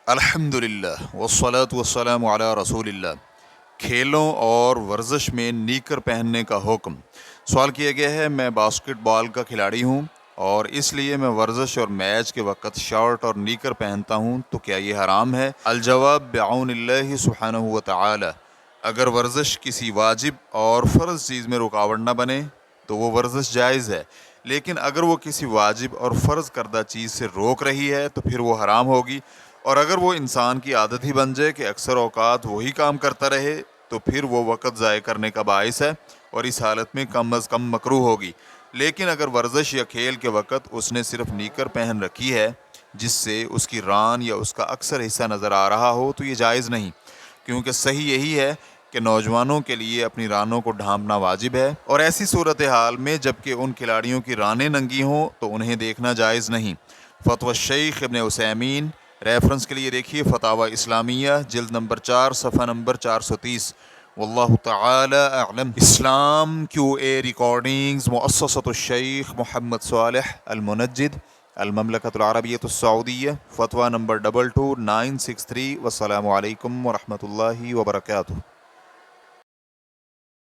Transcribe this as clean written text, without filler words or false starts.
الحمدللہ والصلاة والسلام علی رسول اللہ۔ کھیلوں اور ورزش میں نیکر پہننے کا حکم۔ سوال کیا گیا ہے، میں باسکٹ بال کا کھلاڑی ہوں اور اس لیے میں ورزش اور میچ کے وقت شارٹ اور نیکر پہنتا ہوں، تو کیا یہ حرام ہے؟ الجواب بعون اللہ سبحانہ و تعالی، اگر ورزش کسی واجب اور فرض چیز میں رکاوٹ نہ بنے تو وہ ورزش جائز ہے، لیکن اگر وہ کسی واجب اور فرض کردہ چیز سے روک رہی ہے تو پھر وہ حرام ہوگی، اور اگر وہ انسان کی عادت ہی بن جائے کہ اکثر اوقات وہی کام کرتا رہے تو پھر وہ وقت ضائع کرنے کا باعث ہے اور اس حالت میں کم از کم مکروہ ہوگی۔ لیکن اگر ورزش یا کھیل کے وقت اس نے صرف نیکر پہن رکھی ہے جس سے اس کی ران یا اس کا اکثر حصہ نظر آ رہا ہو تو یہ جائز نہیں، کیونکہ صحیح یہی ہے کہ نوجوانوں کے لیے اپنی رانوں کو ڈھانپنا واجب ہے، اور ایسی صورتحال میں جبکہ ان کھلاڑیوں کی رانیں ننگی ہوں تو انہیں دیکھنا جائز نہیں۔ فتوی شیخ ابن عثیمین، ریفرنس کے لیے دیکھیے فتاوی اسلامیہ جلد نمبر 4 صفحہ نمبر 430۔ واللہ تعالی اعلم۔ اسلام کیو اے ریکارڈنگز، مؤسسۃ الشیخ محمد صالح المنجد، المملکۃ العربیۃ السعودیہ، فتویٰ نمبر 22963۔ والسلام علیکم ورحمۃ اللہ وبرکاتہ۔